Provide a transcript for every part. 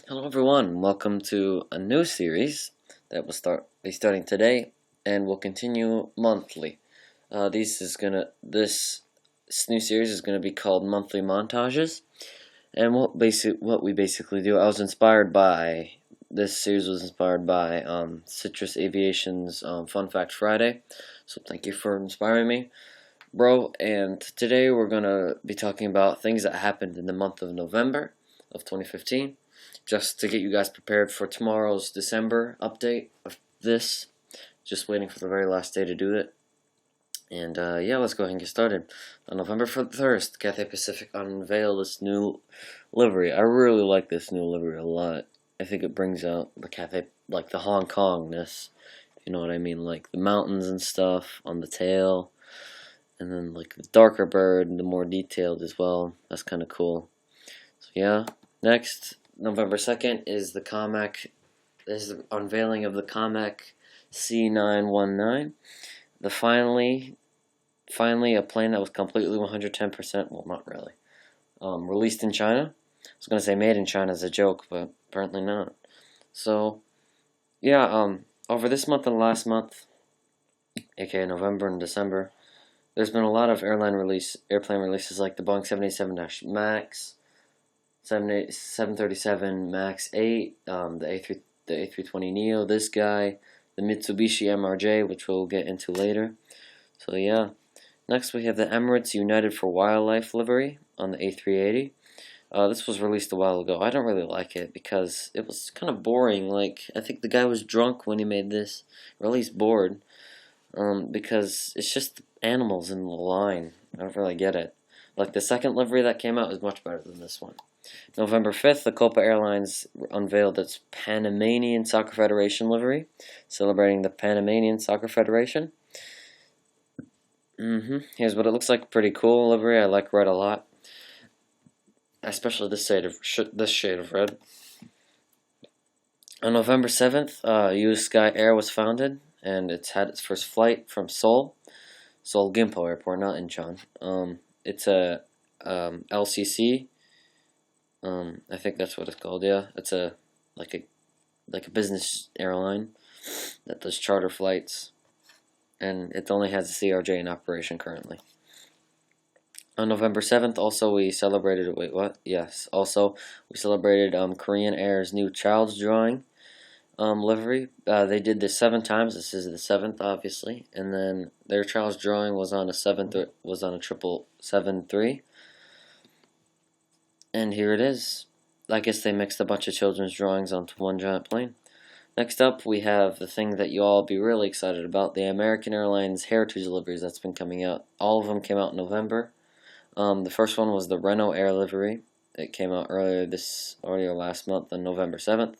Hello everyone, welcome to a new series that will be starting today and will continue monthly. This new series is gonna be called Monthly Montages, and what we basically do. I was inspired by this series was inspired by Citrus Aviation's Fun Fact Friday, so thank you for inspiring me, bro. And today we're gonna be talking about things that happened in the month of November of 2015, just to get you guys prepared for tomorrow's December update of this. Just waiting for the very last day to do it. And yeah, let's go ahead and get started. On November 1st, Cathay Pacific unveiled this new livery. I really like this new livery a lot. I think it brings out the Cathay, like the Hong Kongness, if you know what I mean, like the mountains and stuff on the tail, and then like the darker bird and the more detailed as well. That's kind of cool. So yeah, next, November 2nd is the unveiling of the Comac C919. Finally a plane that was completely 110%, well, not really, released in China. I was going to say made in China as a joke, but apparently not. So, yeah, over this month and last month, aka November and December, there's been a lot of airplane releases like the Boeing 787 MAX, 737 MAX 8, the A320neo, this guy, the Mitsubishi MRJ, which we'll get into later. So yeah. Next we have the Emirates United for Wildlife livery on the A380. This was released a while ago. I don't really like it because it was kind of boring. Like, I think the guy was drunk when he made this, or at least bored, because it's just animals in the line. I don't really get it. Like, the second livery that came out is much better than this one. November 5th, the Copa Airlines unveiled its Panamanian Soccer Federation livery, celebrating the Panamanian Soccer Federation. Here's what it looks like. Pretty cool livery. I like red a lot, especially this shade of red. On November 7th, US Sky Air was founded, and it's had its first flight from Seoul Gimpo Airport, not Incheon. It's a LCC. I think that's what it's called. Yeah, it's like a business airline that does charter flights, and it only has a CRJ in operation currently. On November 7th, also we celebrated. Wait, what? Yes. Also, we celebrated Korean Air's new Child's Drawing livery. They did this 7 times. This is the 7th, obviously, and then their Child's Drawing was on a 773. And here it is. I guess they mixed a bunch of children's drawings onto one giant plane. Next up, we have the thing that you all be really excited about, the American Airlines Heritage liveries that's been coming out. All of them came out in November. The first one was the Renault Air livery. It came out earlier last month on November 7th.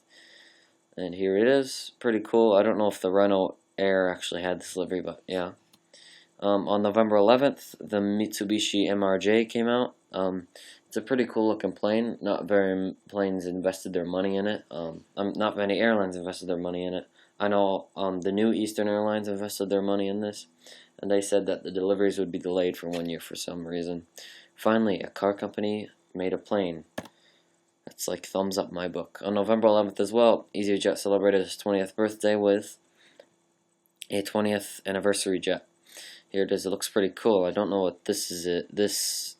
And here it is. Pretty cool. I don't know if the Renault Air actually had this livery, but yeah. On November 11th, the Mitsubishi MRJ came out. It's a pretty cool looking plane. Not very planes invested their money in it. Not many airlines invested their money in it. I know the new Eastern Airlines invested their money in this, and they said that the deliveries would be delayed for 1 year for some reason. Finally, a car company made a plane. That's like thumbs up my book. On November 11th as well, EasyJet celebrated its 20th birthday with a 20th anniversary jet. Here it is. It looks pretty cool. I don't know what this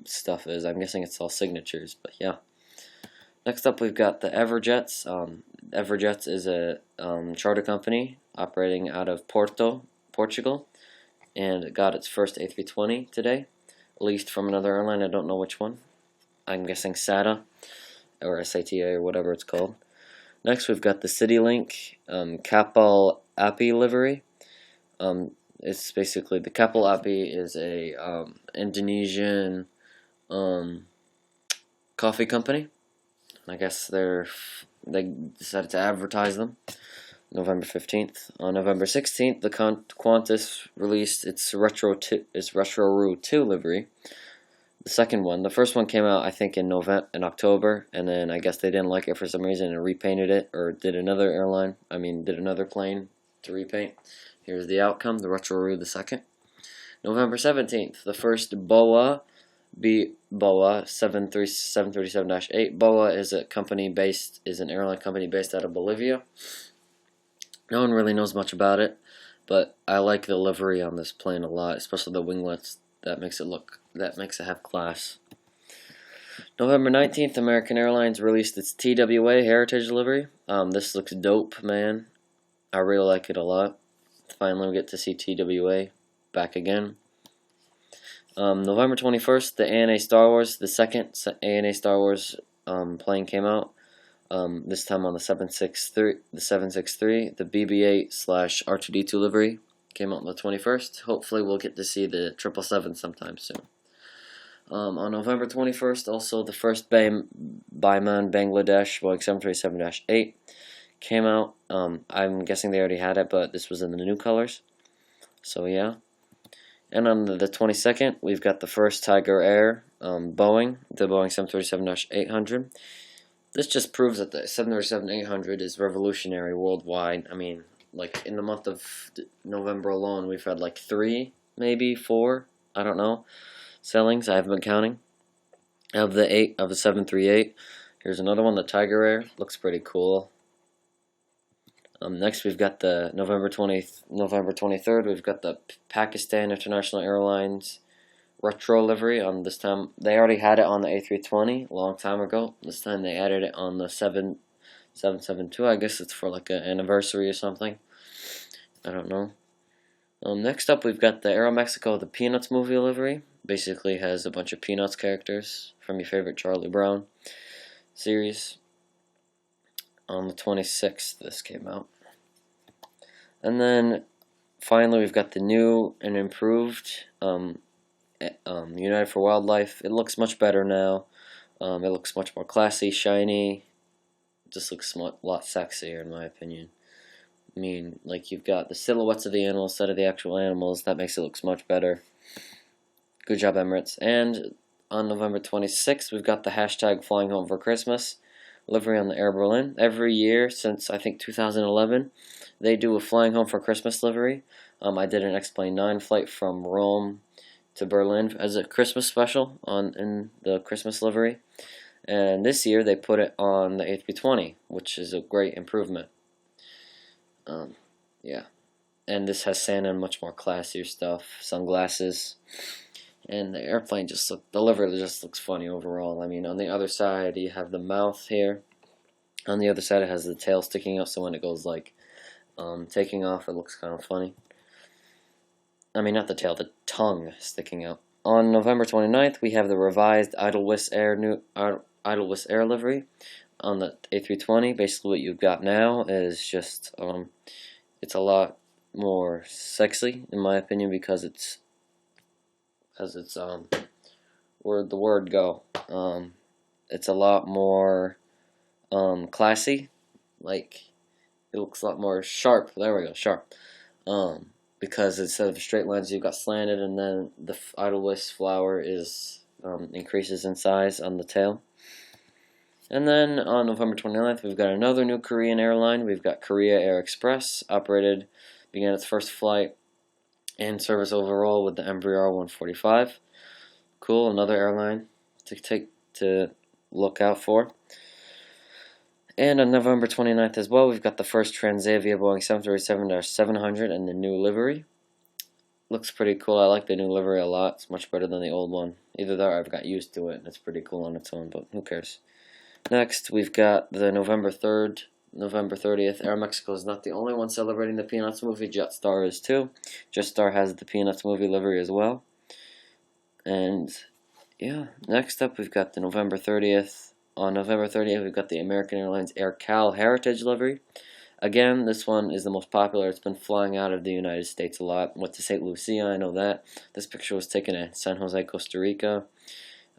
stuff is. I'm guessing it's all signatures, but yeah. Next up, we've got the Everjets. Everjets is a charter company operating out of Porto, Portugal, and it got its first A320 today, leased from another airline. I don't know which one. I'm guessing SATA or SATA or whatever it's called. Next, we've got the CityLink Kapal Api livery. It's basically, the Kapal Api is a Indonesian coffee company. I guess they decided to advertise them. November 15th. On November 16th, the Qantas released its Retro 2 livery. The second one. The first one came out, I think, in October, and then I guess they didn't like it for some reason and repainted it, or did another plane to repaint. Here's the outcome, the Retro Roo the second. November 17th, the first BOA BOA 737-8. BOA is an airline company based out of Bolivia. No one really knows much about it, but I like the livery on this plane a lot, especially the winglets. That makes it have class. November 19th, American Airlines released its TWA Heritage livery. This looks dope, man. I really like it a lot. Finally, we get to see TWA back again. November 21st, the ANA Star Wars, the second ANA Star Wars plane came out. This time on the 763, the BB-8/R2D2 livery came out on the 21st. Hopefully, we'll get to see the 777 sometime soon. On November 21st, also the first Biman Bangladesh Boeing 737-8 came out. I'm guessing they already had it, but this was in the new colors. So yeah. And on the 22nd, we've got the first Tiger Air Boeing, the Boeing 737-800. This just proves that the 737-800 is revolutionary worldwide. I mean, like in the month of November alone, we've had like 3, maybe 4, I don't know, sellings. I haven't been counting. Of the 738, here's another one, the Tiger Air. Looks pretty cool. Next, we've got the November 23rd. We've got the Pakistan International Airlines retro livery. This time, they already had it on the A320 a long time ago. This time, they added it on the 772. I guess it's for like an anniversary or something. I don't know. Next up, we've got the Aeromexico the Peanuts movie livery. Basically, has a bunch of Peanuts characters from your favorite Charlie Brown series. On the 26th, this came out. And then, finally, we've got the new and improved United for Wildlife. It looks much better now. It looks much more classy, shiny. It just looks a lot sexier, in my opinion. I mean, like, you've got the silhouettes of the animals instead of the actual animals. That makes it look much better. Good job, Emirates. And on November 26th, we've got the hashtag Flying Home for Christmas livery on the Air Berlin. Every year since, I think, 2011, they do a Flying Home for Christmas livery. I did an X-Plane 9 flight from Rome to Berlin as a Christmas special in the Christmas livery. And this year, they put it on the A320, which is a great improvement. Yeah. And this has Santa and much more classier stuff, sunglasses. And the airplane the livery just looks funny overall. I mean, on the other side, you have the mouth here. On the other side, it has the tail sticking out, so when it goes, like, taking off, it looks kind of funny. I mean, not the tail, the tongue sticking out. On November 29th, we have the revised Idlewiss Air livery on the A320. Basically, what you've got now is just, it's a lot more sexy, in my opinion, because it's where'd the word go? It's a lot more classy. Like, it looks a lot more sharp. There we go, sharp. Because instead of straight lines, you've got slanted, and then the Idlewiss flower is increases in size on the tail. And then on November 29th, we've got another new Korean airline. We've got Korea Air Express, began its first flight and service overall with the Embraer 145. Cool, another airline to look out for. And on November 29th as well, we've got the first Transavia Boeing 737-700 and the new livery. Looks pretty cool. I like the new livery a lot. It's much better than the old one. Either that or I've got used to it, and it's pretty cool on its own, but who cares. Next, we've got the November 30th. Aeromexico is not the only one celebrating the Peanuts movie. Jetstar is too. Jetstar has the Peanuts movie livery as well. And, yeah, next up we've got the November 30th. On November 30th, we've got the American Airlines Air Cal Heritage livery. Again, this one is the most popular. It's been flying out of the United States a lot. Went to St. Lucia, I know that. This picture was taken at San Jose, Costa Rica.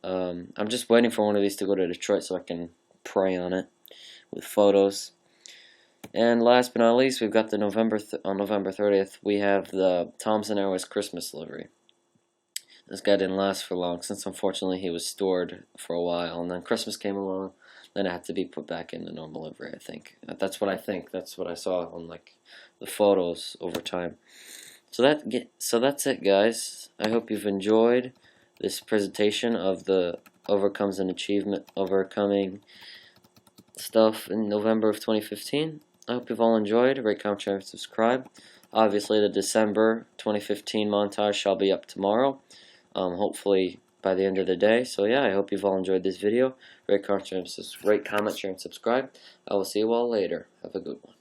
I'm just waiting for one of these to go to Detroit so I can pray on it with photos. And last but not least, we've got the on November 30th, we have the Thomson Airways Christmas livery. This guy didn't last for long, since unfortunately he was stored for a while, and then Christmas came along, then it had to be put back in the normal livery, I think. That's what I think. That's what I saw on, like, the photos over time. So that's it, guys. I hope you've enjoyed. this presentation of the overcoming stuff in November of 2015. I hope you've all enjoyed. Rate, comment, share, and subscribe. Obviously, the December 2015 montage shall be up tomorrow, hopefully by the end of the day. So yeah, I hope you've all enjoyed this video. Rate, comment, share, and subscribe. I will see you all later. Have a good one.